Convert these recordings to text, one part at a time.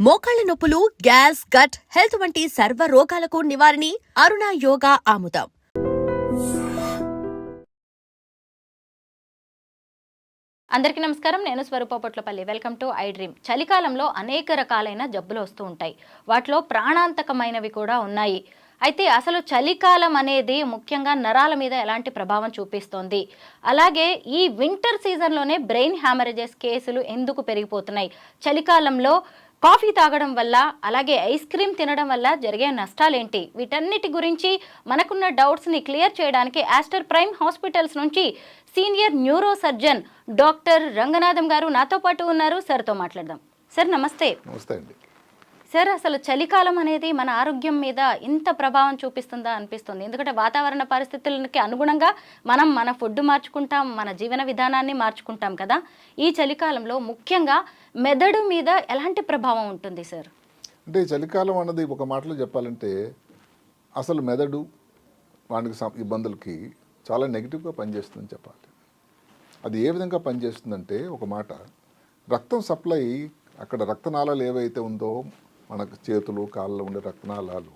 మోకాళ్ల నొప్పులు, gas, gut health వంటి సర్వ రోగాలకు నివారణి అరుణ యోగా ఆముదం. అందరికీ నమస్కారం. నేను Swaroopa Potlapalli. Welcome to I Dream. చలికాలంలో అనేక రకాలైన జబ్బులు వస్తూ ఉంటాయి. వాటిలో ప్రాణాంతకమైనవి కూడా ఉన్నాయి. అయితే అసలు చలికాలం అనేది ముఖ్యంగా నరాల మీద ఎలాంటి ప్రభావం చూపిస్తోంది, అలాగే ఈ వింటర్ సీజన్లోనే బ్రెయిన్ హ్యామరేజెస్ కేసులు ఎందుకు పెరిగిపోతున్నాయి, చలికాలంలో కాఫీ తాగడం వల్ల అలాగే ఐస్ క్రీమ్ తినడం వల్ల జరిగే నష్టాలేంటి, వీటన్నిటి గురించి మనకున్న డౌట్స్ని క్లియర్ చేయడానికి ఆస్టర్ ప్రైమ్ హాస్పిటల్స్ నుంచి senior neuro surgeon doctor Ranganatham గారు నాతో పాటు ఉన్నారు. సార్తో మాట్లాడదాం. సార్ నమస్తే. నమస్తే అండి. సార్, అసలు చలికాలం అనేది మన ఆరోగ్యం మీద ఇంత ప్రభావం చూపిస్తుందా అనిపిస్తుంది. ఎందుకంటే వాతావరణ పరిస్థితులకి అనుగుణంగా మనం మన ఫుడ్ మార్చుకుంటాం, మన జీవన విధానాన్ని మార్చుకుంటాం కదా. ఈ చలికాలంలో ముఖ్యంగా మెదడు మీద ఎలాంటి ప్రభావం ఉంటుంది సార్? అంటే చలికాలం అన్నది ఒక మాటలో చెప్పాలంటే అసలు మెదడు వానికి ఇబ్బందులకి చాలా నెగిటివ్గా పనిచేస్తుందని చెప్పాలి. అది ఏ విధంగా పనిచేస్తుందంటే, ఒక మాట, రక్తం సప్లై అక్కడ రక్తనాళాలు ఏవైతే ఉందో మనకు చేతులు కాళ్ళలో ఉండే రక్తనాళాలు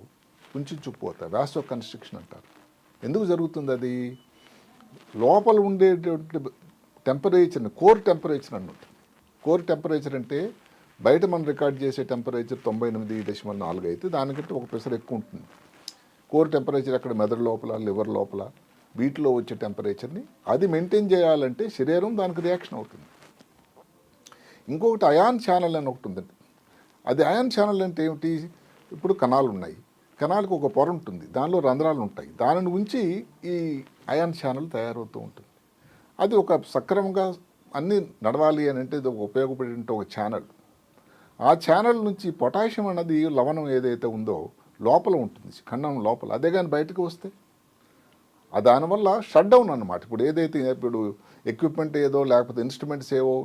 కుంచుకుపోతాయి. వాసో కన్స్ట్రిక్షన్ అంటారు. ఎందుకు జరుగుతుంది? అది లోపల ఉండేటువంటి టెంపరేచర్ని కోర్ టెంపరేచర్ అన్నట్టు. కోర్ టెంపరేచర్ అంటే బయట మనం రికార్డ్ చేసే టెంపరేచర్ 98.4 అయితే దానికంటే ఒక పెసరు ఎక్కువ ఉంటుంది. కోర్ టెంపరేచర్ అక్కడ మెదడు లోపల, లివర్ లోపల, వీటిలో వచ్చే టెంపరేచర్ని అది మెయింటైన్ చేయాలంటే శరీరం దానికి రియాక్షన్ అవుతుంది. ఇంకొకటి అయాన్ ఛానల్ అని ఒకటి ఉందండి. అది అయాన్ ఛానల్ అంటే ఏమిటి? ఇప్పుడు కణాలు ఉన్నాయి, కణాలకు ఒక పొర ఉంటుంది, దానిలో రంధ్రాలు ఉంటాయి, దానిని ఉంచి ఈ అయాన్ ఛానల్ తయారవుతూ ఉంటుంది. అది ఒక సక్రమంగా అన్నీ నడవాలి అని అంటే ఇది ఉపయోగపడే ఒక ఛానల్. ఆ ఛానల్ నుంచి పొటాషియం అన్నది లవణం ఏదైతే ఉందో లోపల ఉంటుంది, కణం లోపల. అదే కానీ బయటకు వస్తే దానివల్ల షట్ డౌన్ అన్నమాట. ఇప్పుడు ఏదైతే ఇప్పుడు ఎక్విప్మెంట్ ఏదో లేకపోతే ఇన్స్ట్రుమెంట్స్ ఏవో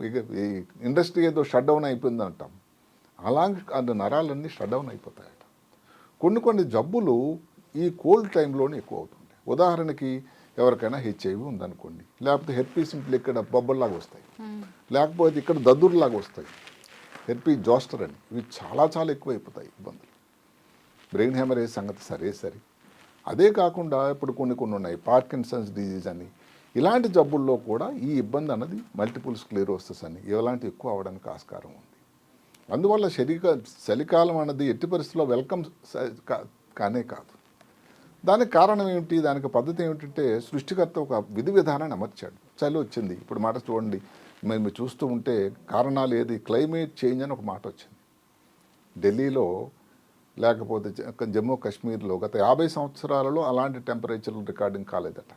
ఇండస్ట్రీ ఏదో షట్ డౌన్ అయిపోయింది అంటాం, అలాంటి నరాలన్నీ షట్ డౌన్ అయిపోతాయట. కొన్ని జబ్బులు ఈ కోల్డ్ టైంలోనే ఎక్కువ అవుతుంది. ఉదాహరణకి ఎవరికైనా హెచ్ఐవి ఉందనుకోండి, లేకపోతే హెర్పీ సింపుల్ ఇక్కడ బొబ్బల్లాగా వస్తాయి, లేకపోతే ఇక్కడ దద్దుర్లాగా వస్తాయి, హెర్పీ జోస్టర్ అని. ఇవి చాలా ఎక్కువ అయిపోతాయి ఇబ్బందులు. బ్రెయిన్ హ్యామరేజ్ సంగతి సరే. అదే కాకుండా ఇప్పుడు కొన్ని ఉన్నాయి, పార్కిన్సన్స్ డిజీజ్ అని. ఇలాంటి జబ్బుల్లో కూడా ఈ ఇబ్బంది అన్నది మల్టిపుల్ స్క్లెరోసిస్ అని ఇలాంటివి ఎక్కువ అవడానికి ఆస్కారం ఉంది. అందువల్ల చలికాలం అన్నది ఎట్టి పరిస్థితుల్లో వెల్కమ్ కానే కాదు. దానికి కారణం ఏమిటి, దానికి పద్ధతి ఏమిటంటే, సృష్టికర్త ఒక విధి విధానాన్ని అమర్చాడు. చలి వచ్చింది, ఇప్పుడు మాట చూడండి, మేము చూస్తూ ఉంటే కారణాలు ఏది, క్లైమేట్ చేంజ్ అని ఒక మాట వచ్చింది. ఢిల్లీలో లేకపోతే జమ్మూ కాశ్మీర్లో గత 50 సంవత్సరాలలో అలాంటి టెంపరేచర్లు రికార్డింగ్ కాలేదట.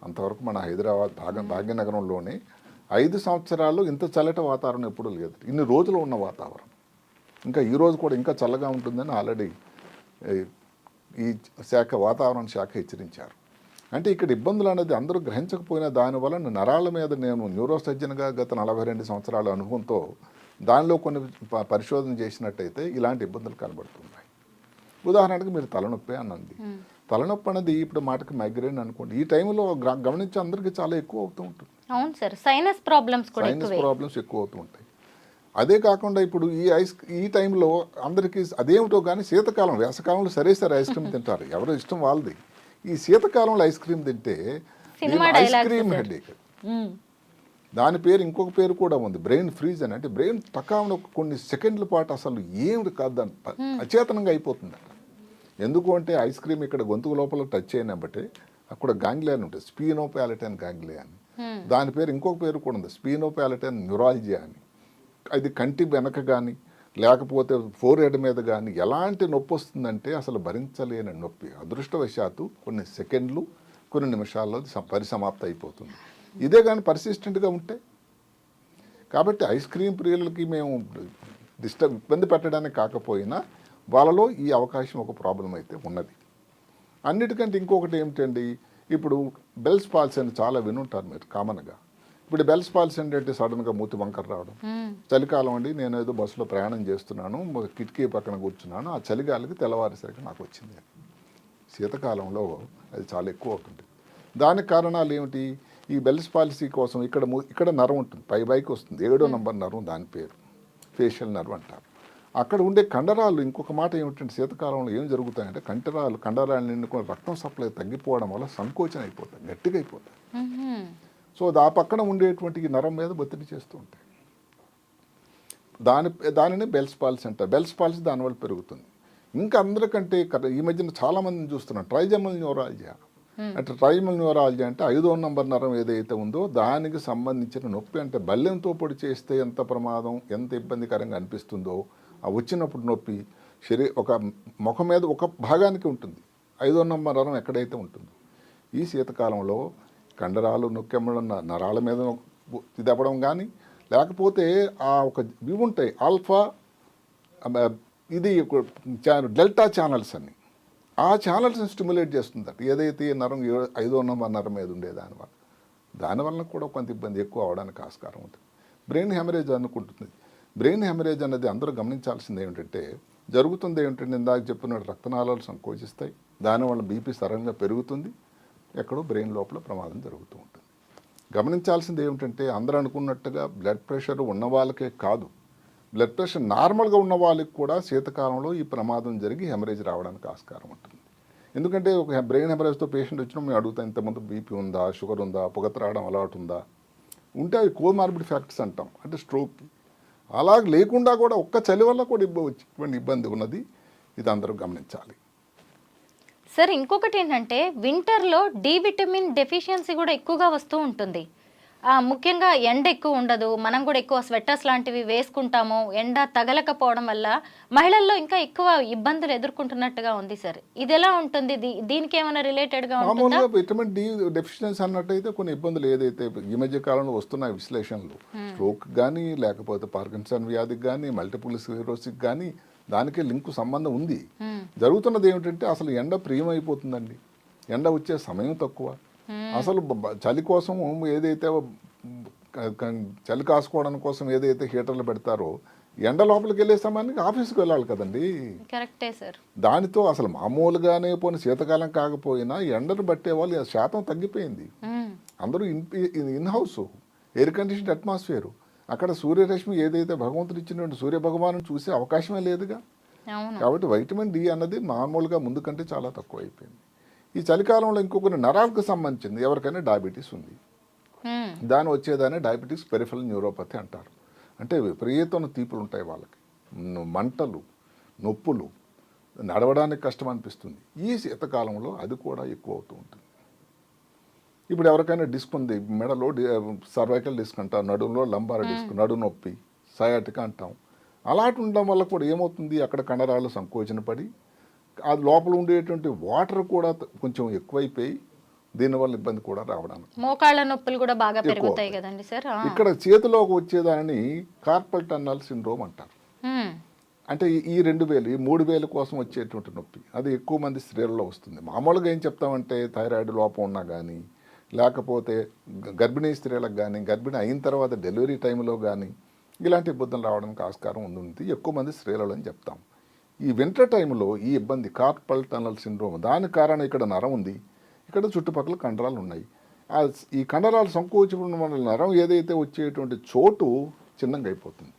అంతవరకు మన హైదరాబాద్ భాగ్యనగరంలోనే 5 సంవత్సరాల్లో ఇంత చల్లటి వాతావరణం ఎప్పుడూ లేదు. ఇన్ని రోజులు ఉన్న వాతావరణం. ఇంకా ఈరోజు కూడా ఇంకా చల్లగా ఉంటుందని ఆల్రెడీ ఈ వాతావరణ శాఖ హెచ్చరించారు. అంటే ఇక్కడ ఇబ్బందులు అనేది అందరూ గ్రహించకపోయినా దానివల్ల నరాల మీద నేను న్యూరో సర్జన్గా గత 42 సంవత్సరాల అనుభవంతో దానిలో కొన్ని పరిశోధన చేసినట్టయితే ఇలాంటి ఇబ్బందులు కనబడుతున్నాయి. ఉదాహరణకు మీరు తలనొప్పి అన్నది, తలనొప్పి అనేది ఇప్పుడు మాటకి మైగ్రేన్ అనుకోండి, ఈ టైంలో గమనించి అందరికీ చాలా ఎక్కువ అవుతూ ఉంటుంది. అవును సార్, సైనస్ ప్రాబ్లమ్స్ ఎక్కువ అవుతూ ఉంటాయి. అదే కాకుండా ఇప్పుడు ఈ టైంలో అందరికీ అదేమిటో కానీ శీతకాలం, వేసవకాలంలో సరే ఐస్ క్రీమ్ తింటారు, ఎవరో ఇష్టం వాళ్ళది. ఈ శీతకాలంలో ఐస్ క్రీమ్ తింటే ఐస్ క్రీమ్ హెడేక్, దాని పేరు ఇంకొక పేరు కూడా ఉంది, బ్రెయిన్ ఫ్రీజ్ అని. అంటే బ్రెయిన్ పక్కాన కొన్ని సెకండ్ల పాటు అసలు ఏమిటి కాదు, దాని అచేతనంగా అయిపోతుంది. ఎందుకు అంటే ఐస్ క్రీమ్ ఇక్కడ గొంతుకు లోపల టచ్ అయినబట్టే అక్కడ గాంగ్లియన్ ఉంటుంది, స్పీనోపాలటైన్ గాంగ్లియన్. దాని పేరు ఇంకొక పేరు కూడా ఉంది, స్పీనోపాలటైన్ న్యూరాలజియా అని. అది కంటి వెనక కానీ లేకపోతే ఫోర్ హెడ్ మీద కానీ ఎలాంటి నొప్పి వస్తుందంటే అసలు భరించలేని నొప్పి. అదృష్టవశాత్తు కొన్ని సెకండ్లు, కొన్ని నిమిషాల్లో పరిసమాప్తి అయిపోతుంది. ఇదే కానీ పర్సిస్టెంట్గా ఉంటే. కాబట్టి ఐస్ క్రీమ్ ప్రియులకి మేము ఇబ్బంది పెట్టడానికి కాకపోయినా వాళ్ళలో ఈ అవకాశం ఒక ప్రాబ్లం అయితే ఉన్నది. అన్నిటికంటే ఇంకొకటి ఏమిటండి, ఇప్పుడు బెల్స్ పాల్సీ అని చాలా వినుంటారు మీరు కామన్గా. ఇప్పుడు బెల్స్ పాల్సీ అంటే సడన్గా మూతి వంకర రావడం. చలికాలం అండి, నేను ఏదో బస్సులో ప్రయాణం చేస్తున్నాను, కిటికీ పక్కన కూర్చున్నాను, ఆ చలిగాలికి తెల్లవారేసరికి నాకు వచ్చింది. శీతకాలంలో అది చాలా ఎక్కువ అవుతుంది. దానికి కారణాలు ఏమిటి? ఈ బెల్స్ పాలసీ కోసం ఇక్కడ నరం ఉంటుంది, పైకి వస్తుంది, 7వ నంబర్ నరం, దాని పేరు ఫేషియల్ నర్వ్ అంటారు. అక్కడ ఉండే కండరాలు, ఇంకొక మాట ఏమిటంటే శీతకాలంలో ఏం జరుగుతాయంటే కండరాలు నిండుకొని రక్తం సప్లై తగ్గిపోవడం వల్ల సంకోచన అయిపోతాయి, గట్టిగా అయిపోతాయి. సో ఆ పక్కన ఉండేటువంటి ఈ నరం మీద ఒత్తిడి చేస్తూ ఉంటాయి. దానిని బెల్స్ పాల్సీ అంటారు. బెల్స్ పాల్సీ దానివల్ల పెరుగుతుంది. ఇంకా అందరికంటే ఈ మధ్యన చాలా మందిని చూస్తున్నాం ట్రైజమల్ న్యూరాలజియా. అంటే ట్రైజమల్ న్యూరాలజీ అంటే 5వ నంబర్ నరం ఏదైతే ఉందో దానికి సంబంధించిన నొప్పి. అంటే బల్లెంతో పొడి చేస్తే ఎంత ప్రమాదం, ఎంత ఇబ్బందికరంగా అనిపిస్తుందో ఆ వచ్చినప్పుడు నొప్పి ఒక ముఖం మీద ఒక భాగానికి ఉంటుంది. 5వ నంబర్ నరం ఎక్కడైతే ఉంటుందో ఈ శీతకాలంలో కండరాలు నొక్కెమ్మడం, నరాల మీద ఇది అవ్వడం కానీ, లేకపోతే ఆ ఒక ఇవి ఉంటాయి ఆల్ఫా ఇది డెల్టా ఛానల్స్ అని, ఆ ఛానల్స్ని స్టిమ్యులేట్ చేస్తుందట ఏదైతే నరం 5వ నంబర్ నరం మీద ఉండే దానివల్ల కూడా కొంత ఇబ్బంది ఎక్కువ అవడానికి ఆస్కారం ఉంటుంది. బ్రెయిన్ హెమరేజ్ అనుకుంటుంది. బ్రెయిన్ హెమరేజ్ అనేది అందరూ గమనించాల్సింది ఏమిటంటే జరుగుతుంది ఏమిటంటే ఇందాక చెప్పినట్టు రక్తనాళాలు సంకోచిస్తాయి, దానివల్ల బీపీ సడన్గా పెరుగుతుంది, ఎక్కడో బ్రెయిన్ లోపల ప్రమాదం జరుగుతూ ఉంటుంది. గమనించాల్సింది ఏమిటంటే అందరూ అనుకున్నట్టుగా బ్లడ్ ప్రెషర్ ఉన్న వాళ్ళకే కాదు, బ్లడ్ ప్రెషర్ నార్మల్గా ఉన్న వాళ్ళకి కూడా శీతకాలంలో ఈ ప్రమాదం జరిగి హెమరేజ్ రావడానికి ఆస్కారం ఉంటుంది. ఎందుకంటే ఒక బ్రెయిన్ హెమరేజ్తో పేషెంట్ వచ్చినా మేము అడుగుతాం ఇంతకుముందు బీపీ ఉందా, షుగర్ ఉందా, పొగ త్రాగడం అలవాటు ఉందా, ఉంటే అవి కోమార్బిడ్ ఫ్యాక్టర్స్ అంటాం, అంటే స్ట్రోక్. అలా లేకుండా కూడా ఒక్క చలి వల్ల కూడా ఇబ్బంది ఉన్నది. ఇది అందరూ గమనించాలి. సార్ ఇంకొకటి ఏంటంటే వింటర్లో డి విటమిన్ డెఫిషియన్సీ కూడా ఎక్కువగా వస్తూ ఉంటుంది. ముఖ్యంగా ఎండ ఎక్కువ ఉండదు, మనం కూడా ఎక్కువ స్వెటర్స్ లాంటివి వేసుకుంటాము, ఎండ తగలకపోవడం వల్ల మహిళల్లో ఇంకా ఎక్కువ ఇబ్బందులు ఎదుర్కొంటున్నట్టుగా ఉంది సార్. ఇది ఎలా ఉంటుంది, దీనికి ఏమైనా రిలేటెడ్గా ఉంటుందా? మామూలుగా విటమిన్ డి డెఫిషియన్సీ అన్నట్టయితే కొన్ని ఇబ్బందులు ఏదైతే ఈ మధ్య కాలంలో వస్తున్నాయి విశ్లేషణలు, స్ట్రోక్ కానీ లేకపోతే పార్కిన్సన్ వ్యాధికి కానీ మల్టిపుల్ స్క్లెరోసిస్ కానీ దానికి లింక్ సంబంధం ఉంది. జరుగుతున్నది ఏమిటంటే అసలు ఎండ ప్రియమైపోతుందండి, ఎండ వచ్చే సమయం తక్కువ. అసలు చలి కోసం ఏదైతే చలి కాసుకోవడం కోసం ఏదైతే హీటర్లు పెడతారో ఎండ లోపలికి వెళ్ళే సమయానికి ఆఫీస్కి వెళ్ళాలి కదండి. కరెక్టే సార్. దానితో అసలు మామూలుగానే పోయిన శీతకాలం కాకపోయినా ఎండను బట్టే వాళ్ళు శాతం తగ్గిపోయింది. అందరూ in house air condition atmosphere, అక్కడ సూర్యరశ్మి ఏదైతే భగవంతుడు ఇచ్చినటువంటి సూర్య భగవాను చూసే అవకాశమే లేదుగా. కాబట్టి వైటమిన్ డి అన్నది మామూలుగా ముందు కంటే చాలా తక్కువ అయిపోయింది. ఈ చలికాలంలో ఇంకొకరి నరాలకు సంబంధించింది ఎవరికైనా డయాబెటీస్ ఉంది, దాని వచ్చేదాన్ని డయాబెటీస్ పెరిఫెరల్ న్యూరోపతి అంటారు. అంటే విపరీతమైన తీపులు ఉంటాయి వాళ్ళకి, మంటలు, నొప్పులు, నడవడానికి కష్టం అనిపిస్తుంది. ఈ శీతకాలంలో అది కూడా ఎక్కువ అవుతూ ఉంటుంది. ఇప్పుడు ఎవరికైనా డిస్క్ ఉంది, మెడలో సర్వైకల్ డిస్క్ అంటాం, నడుములో లంబార్ డిస్క్, నడు నొప్పి, సయాటిక అంటాం. అలాంటి ఉండడం వల్ల కూడా ఏమవుతుంది, అక్కడ కండరాలు సంకోచన పడి అది లోపల ఉండేటువంటి వాటర్ కూడా కొంచెం ఎక్కువైపోయి దీనివల్ల ఇబ్బంది కూడా రావడానికి, మోకాళ్ళ నొప్పులు కూడా బాగా పెరుగుతాయి కదండి సార్. ఇక్కడ చేతిలోకి వచ్చేదాన్ని కార్పల్ టన్నల్ సిండ్రోమ్ అంటారు. అంటే ఈ 2 వేలు ఈ 3 వేల కోసం వచ్చేటువంటి నొప్పి అది ఎక్కువ మంది స్త్రీలలో వస్తుంది. మామూలుగా ఏం చెప్తామంటే థైరాయిడ్ లోపం ఉన్నా కానీ, లేకపోతే గర్భిణీ స్త్రీలకు కానీ, గర్భిణీ అయిన తర్వాత డెలివరీ టైంలో కానీ ఇలాంటి ఇబ్బందులు రావడానికి ఆస్కారం ఉంది ఎక్కువ మంది స్త్రీలలో అని చెప్తాం. ఈ వింటర్ టైంలో ఈ ఇబ్బంది కార్పల్ టన్నల్ సిండ్రోమ్, దాని కారణం ఇక్కడ నరం ఉంది, ఇక్కడ చుట్టుపక్కల కండరాలు ఉన్నాయి. ఈ కండరాలు సంకోచించడం వల్ల నరం ఏదైతే వచ్చేటువంటి చోటు చిన్నగా అయిపోతుంది,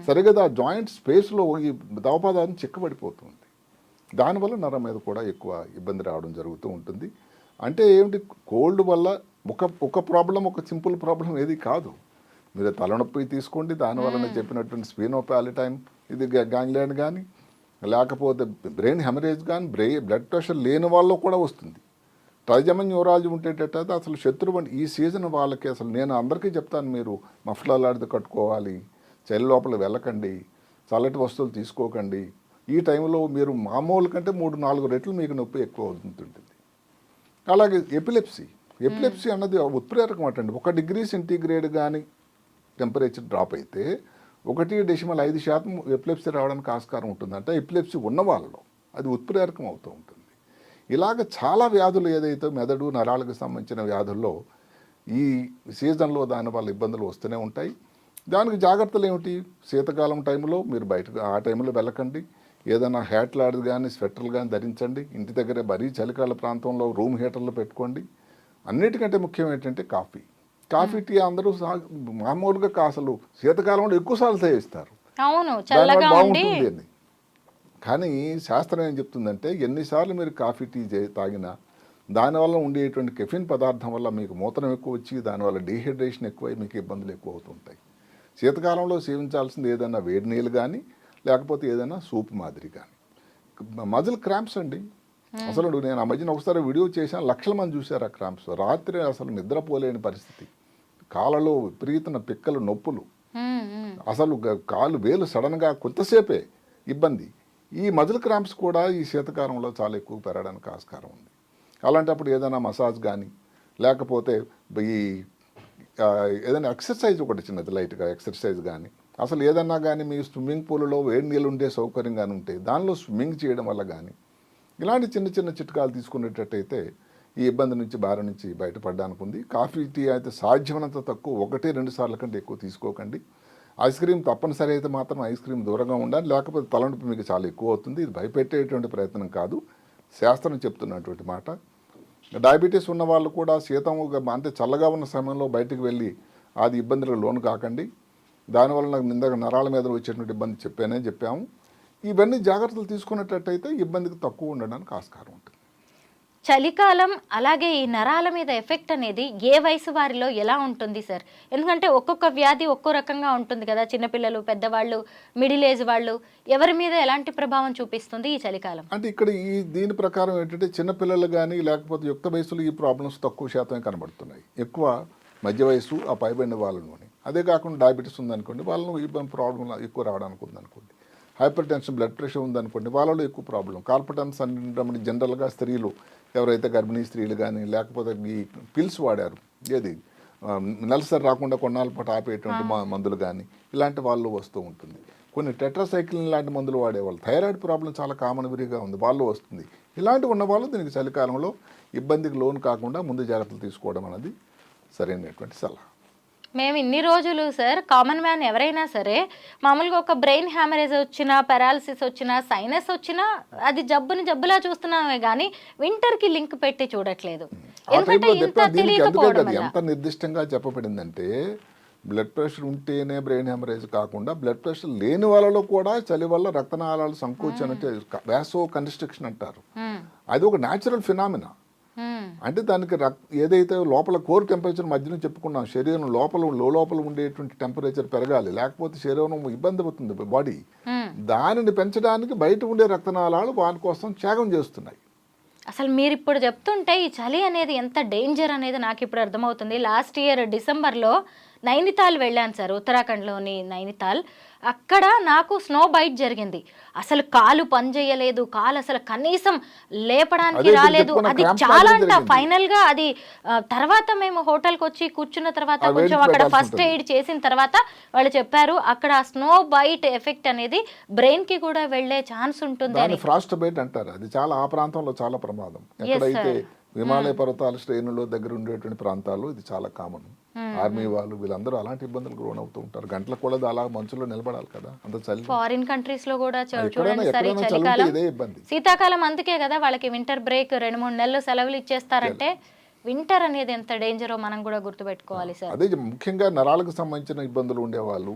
సరిగ్గా ఆ జాయింట్ స్పేస్లో ఈ దవపాదాన్ని చిక్కబడిపోతుంది. దానివల్ల నరం మీద కూడా ఎక్కువ ఇబ్బంది రావడం జరుగుతూ ఉంటుంది. అంటే ఏమిటి, కోల్డ్ వల్ల ఒక ప్రాబ్లం, ఒక సింపుల్ ప్రాబ్లం ఏది కాదు. మీరు తలనొప్పి తీసుకోండి, దానివల్ల నేను చెప్పినటువంటి స్పీనోపాలిటైన్ ఇది గ్యాంగ్లియన్ కానీ, లేకపోతే బ్రెయిన్ హెమరేజ్ కానీ, బ్లడ్ ప్రెషర్ లేని వాళ్ళు కూడా వస్తుంది. ట్రైజమల్ న్యూరాలజీ ఉండేటట్టయితే అసలు శత్రువు ఈ సీజన్ వాళ్ళకి అసలు నేను అందరికీ చెప్తాను, మీరు మఫ్లర్ లాంటిది కట్టుకోవాలి, చలి లోపల వెళ్ళకండి, చల్లటి వస్తువులు తీసుకోకండి. ఈ టైంలో మీరు మామూలు కంటే 3-4 రెట్లు మీకు నొప్పి ఎక్కువ అవుతుంటుంది. అలాగే ఎపిలెప్సీ అన్నది ఉత్ప్రేరకం అటండి. 1 డిగ్రీ సెంటీగ్రేడ్ కానీ టెంపరేచర్ డ్రాప్ అయితే 1.5% ఎపిలెప్సీ రావడానికి ఆస్కారం ఉంటుంది. అంటే ఎపిలెప్సీ ఉన్న వాళ్ళలో అది ఉత్ప్రేరకం అవుతూ ఉంటుంది. ఇలాగ చాలా వ్యాధులు ఏదైతే మెదడు నరాలకు సంబంధించిన వ్యాధుల్లో ఈ సీజన్లో దానివల్ల ఇబ్బందులు వస్తూనే ఉంటాయి. దానికి జాగ్రత్తలు ఏమిటి, శీతకాలం టైంలో మీరు బయటకు ఆ టైంలో వెళ్ళకండి, ఏదైనా హ్యాట్లాడు కానీ స్వెటర్లు కానీ ధరించండి, ఇంటి దగ్గరే మరీ చలికాల ప్రాంతంలో రూమ్ హీటర్లు పెట్టుకోండి. అన్నిటికంటే ముఖ్యం ఏంటంటే కాఫీ, టీ అందరూ మామూలుగా అసలు శీతకాలంలో ఎక్కువసార్లు సేవిస్తారు. అవును, దానివల్ల చల్లగా ఉండి. బాగుంటుంది అని. కానీ శాస్త్రం ఏం చెప్తుందంటే ఎన్నిసార్లు మీరు కాఫీ టీ తాగినా దానివల్ల ఉండేటువంటి కెఫిన్ పదార్థం వల్ల మీకు మూత్రం ఎక్కువ వచ్చి దానివల్ల డీహైడ్రేషన్ ఎక్కువై మీకు ఇబ్బందులు ఎక్కువ అవుతుంటాయి. శీతకాలంలో సేవించాల్సింది ఏదైనా వేడి నీళ్ళు కానీ లేకపోతే ఏదైనా సూప్ మాదిరి కానీ. మజిల్ క్రాంప్స్ అండి, అసలు నేను ఆ మధ్యన ఒకసారి వీడియో చేశాను, లక్షల మంది చూశారు ఆ క్రాంప్స్. రాత్రి అసలు నిద్రపోలేని పరిస్థితి, కాళ్ళలో విపరీతమైన పిక్కలు నొప్పులు, అసలు కాలు వేలు సడన్గా కొంతసేపే ఇబ్బంది. ఈ మజిల్ క్రాంప్స్ కూడా ఈ శీతకాలంలో చాలా ఎక్కువ పెరగడానికి ఆస్కారం ఉంది. అలాంటప్పుడు ఏదైనా మసాజ్ కానీ లేకపోతే ఈ ఏదైనా ఎక్సర్సైజ్ ఒకటి చిన్నది లైట్గా ఎక్సర్సైజ్ కానీ, అసలు ఏదన్నా కానీ మీ స్విమ్మింగ్ పూల్లో వేడి నీళ్ళు ఉండే సౌకర్యం కానీ ఉంటే దానిలో స్విమ్మింగ్ చేయడం వల్ల కానీ ఇలాంటి చిన్న చిన్న చిట్కాలు తీసుకునేటట్టయితే ఈ ఇబ్బంది నుంచి బారి నుంచి బయటపడడానికి ఉంది. కాఫీ టీ అయితే సాధ్యమైనంత తక్కువ 1-2 సార్ల కంటే ఎక్కువ తీసుకోకండి. ఐస్ క్రీమ్ తప్పనిసరి అయితే మాత్రం ఐస్ క్రీమ్ దూరంగా ఉండాలి, లేకపోతే తలనొప్పి మీకు చాలా ఎక్కువ అవుతుంది. ఇది భయపెట్టేటువంటి ప్రయత్నం కాదు, శాస్త్రం చెప్తున్నటువంటి మాట. డయాబెటీస్ ఉన్న వాళ్ళు కూడా శీతం అంటే చల్లగా ఉన్న సమయంలో బయటికి వెళ్ళి అది ఇబ్బందులకు లోను కాకండి. దానివల్ల నాకు ఇందాక నరాల మీద వచ్చేటువంటి ఇబ్బంది చెప్పాము. ఇవన్నీ జాగ్రత్తలు తీసుకున్నట్టయితే ఇబ్బందికి తక్కువ ఉండడానికి ఆస్కారం ఉంటుంది. చలికాలం అలాగే ఈ నరాల మీద ఎఫెక్ట్ అనేది ఏ వయసు వారిలో ఎలా ఉంటుంది సార్? ఎందుకంటే ఒక్కొక్క వ్యాధి ఒక్కో రకంగా ఉంటుంది కదా, చిన్నపిల్లలు, పెద్దవాళ్ళు, మిడిల్ ఏజ్ వాళ్ళు, ఎవరి మీద ఎలాంటి ప్రభావం చూపిస్తుంది ఈ చలికాలం? అంటే ఇక్కడ దీని ప్రకారం ఏంటంటే చిన్నపిల్లలు కానీ లేకపోతే యుక్త వయసులో ఈ ప్రాబ్లమ్స్ తక్కువ శాతమే కనబడుతున్నాయి. ఎక్కువ మధ్య వయసు ఆ పైబడిన వాళ్ళలోని. అదే కాకుండా డయాబెటీస్ ఉందనుకోండి, వాళ్ళను ఇబ్బంది ప్రాబ్లం ఎక్కువ రావడానికి ఉందనుకోండి. హైపర్ టెన్షన్ బ్లడ్ ప్రెషర్ ఉందనుకోండి, వాళ్ళలో ఎక్కువ ప్రాబ్లం. కార్పటన్స్ అంటే జనరల్గా స్త్రీలు ఎవరైతే గర్భిణీ స్త్రీలు కానీ లేకపోతే ఈ పిల్స్ వాడారు, ఏది నెలసరి రాకుండా కొన్నాళ్ళ పాటు ఆపేటువంటి మందులు కానీ ఇలాంటి వాళ్ళు వస్తూ ఉంటుంది. కొన్ని టెట్రాసైక్లిన్ లాంటి మందులు వాడేవాళ్ళు, థైరాయిడ్ ప్రాబ్లం చాలా కామన్ విరిగా ఉంది, వాళ్ళు వస్తుంది. ఇలాంటివి ఉన్నవాళ్ళు దీనికి చలికాలంలో ఇబ్బందికి లోను కాకుండా ముందు జాగ్రత్తలు తీసుకోవడం అనేది సరైనటువంటి సలహా. మేము ఇన్ని రోజులు సార్, కామన్ మ్యాన్ ఎవరైనా సరే మామూలుగా ఒక బ్రెయిన్ హ్యామరేజ్ వచ్చినా, పెరాలసిస్ వచ్చినా, సైనస్ వచ్చినా అది జబ్బులా చూస్తున్నామే కానీ వింటర్కి లింక్ పెట్టి చూడట్లేదు. ఎందుకంటే ఇంత తెలియకపోవడం వల్ల. ఎంత నిర్దిష్టంగా చెప్పబడిందంటే బ్లడ్ ప్రెషర్ ఉంటేనే బ్రెయిన్ హ్యామరేజ్ కాకుండా బ్లడ్ ప్రెషర్ లేని వాళ్ళలో కూడా చలి వల్ల రక్తనాళాలు సంకోచం అంటే వ్యాసో కన్స్ట్రక్షన్ అంటారు. అది ఒక న్యాచురల్ ఫినామినా. అంటే దానికి ఏదైతే లోపల కోర్ టెంపరేచర్ మధ్యన చెప్పుకున్నాం, శరీరం లోపల ఉండేటువంటి టెంపరేచర్ పెరగాలి, లేకపోతే శరీరం ఇబ్బంది అవుతుంది బాడీ. దానిని పెంచడానికి బయట ఉండే రక్తనాళాలు వాటి కోసం త్యాగం చేస్తున్నాయి. అసలు మీరు ఇప్పుడు చెప్తుంటే ఈ చలి అనేది ఎంత డేంజర్ అనేది నాకు ఇప్పుడు అర్థమవుతుంది. లాస్ట్ ఇయర్ డిసెంబర్లో నైనితాల్ వెళ్ళాను సార్, ఉత్తరాఖండ్లోని నైనితాల్. అక్కడ నాకు స్నో బైట్ జరిగింది. అసలు కాలు పనిచేయలేదు, కాలు అసలు కనీసం లేపడానికి రాలేదు. అది చాలా అంట. ఫైనల్ గా అది తర్వాత మేము హోటల్కి వచ్చి కూర్చున్న తర్వాత కొంచెం అక్కడ ఫస్ట్ ఎయిడ్ చేసిన తర్వాత వాళ్ళు చెప్పారు అక్కడ స్నో బైట్ ఎఫెక్ట్ అనేది బ్రెయిన్ కి కూడా వెళ్లే ఛాన్స్ ఉంటుంది అని. ఫ్రాస్ట్ బైట్ అంటారు, అది చాలా ఆ ప్రాంతంలో చాలా ప్రమాదం. ఎక్కడైతే హిమాలయ పర్వతాల శ్రేణుల్లో దగ్గర ఉండేటువంటి ప్రాంతాల్లో ఇది చాలా కామన్. ఆర్మీ వాళ్ళు వీళ్ళందరూ అలాంటి ఇబ్బందులకు లోనవుతూ ఉంటారు. గంటలకు కూడా అలా మంచులో నిలబడాలి కదా, అంత చలి. ఫారిన్ కంట్రీస్ లో కూడా చూడండి సరే, చలికాలం, శీతాకాలం అందుకే కదా వాళ్ళకి వింటర్ బ్రేక్ 2-3 నెలలు సెలవులు ఇచ్చేస్తారంటే వింటర్ అనేది ఎంత డేంజరో మనం కూడా గుర్తుపెట్టుకోవాలి సార్. అదే ముఖ్యంగా నరాలకు సంబంధించిన ఇబ్బందులు ఉండేవాళ్ళు,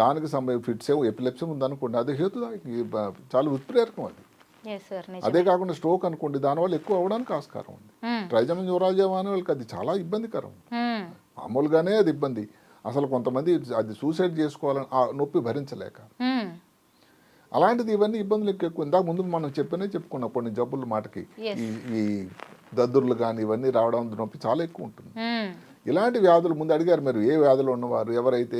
దానికి సంబంధించి ఫిట్స్ ఎపిలెప్సీ ఉందనుకోండి, అది హేతు చాలా ఉత్ప్రేరకం అది. అదే కాకుండా స్ట్రోక్ అనుకోండి, దానివల్ల ఎక్కువ అవడానికి ఆస్కారం ఉంది. ట్రైజమన్ న్యూరాలజియా అనే వాళ్ళకి అది చాలా ఇబ్బందికరం. మామూలుగానే అది ఇబ్బంది. అసలు కొంతమంది అది సూసైడ్ చేసుకోవాలని ఆ నొప్పి భరించలేక, అలాంటిది ఇవన్నీ ఇబ్బందులు ఎక్కువ. ఇందాక ముందు మనం చెప్పుకున్నాం కొన్ని జబ్బుల మాటకి ఈ దద్దుర్లు కానీ ఇవన్నీ రావడం నొప్పి చాలా ఎక్కువ ఉంటుంది. ఇలాంటి వ్యాధులు ముందు అడిగారు మీరు, ఏ వ్యాధులు ఉన్నవారు, ఎవరైతే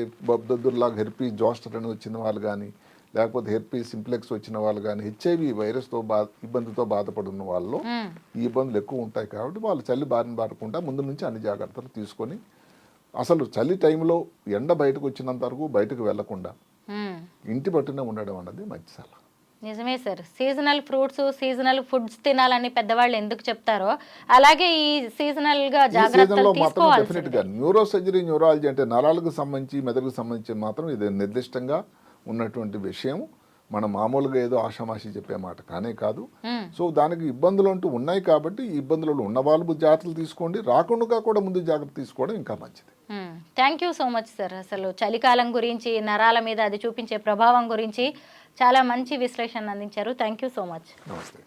దద్దుర్లాగా హెర్పీస్ జోస్టర్ అని వచ్చిన వాళ్ళు కానీ లేకపోతే హెర్పీస్ సింప్లెక్స్ వచ్చిన వాళ్ళు కానీ హెచ్ఐవి వైరస్తో ఇబ్బందితో బాధపడున్న వాళ్ళు ఈ ఇబ్బందులు ఎక్కువ ఉంటాయి. కాబట్టి వాళ్ళు చలి బారిన బారకుండా ముందు నుంచి అన్ని జాగ్రత్తలు తీసుకొని అసలు చలి టైంలో ఎండ బయటకు వచ్చినంత వరకు బయటకు వెళ్లకుండా ఇంటి పట్టునే ఉండడం అన్నది మంచి సలహా. నిజమే sir, seasonal fruits, seasonal foods తినాలని పెద్దవాళ్ళు ఎందుకు చెప్తారో అలాగే ఈ సీజనల్ గా జాగ్రత్తలు తీసుకోవాలి. డెఫినెట్ గా న్యూరో సర్జరీ, న్యూరాలజీ అంటే నరాలకు సంబంధించి మెదడుకు సంబంధించి మాత్రం ఇది నిర్దిష్టంగా ఉన్నటువంటి విషయం. మనం మామూలుగా ఏదో ఆషామాషి చెప్పే మాట కానే కాదు. మ్మ్. సో దానికి ఇబ్బందులు అంటూ ఉన్నాయి కాబట్టి ఈ ఇబ్బందులు ఉన్న వాళ్ళు జాగ్రత్తలు తీసుకోండి, రాకుండా కూడా ముందు జాగ్రత్త తీసుకోవడం ఇంకా మంచిది. Thank you so much sir. అసలు చలికాలం గురించి, నరాల మీద అది చూపించే ప్రభావం గురించి చాలా మంచి విశ్లేషణ అందించారు. Thank you so much. నమస్తే.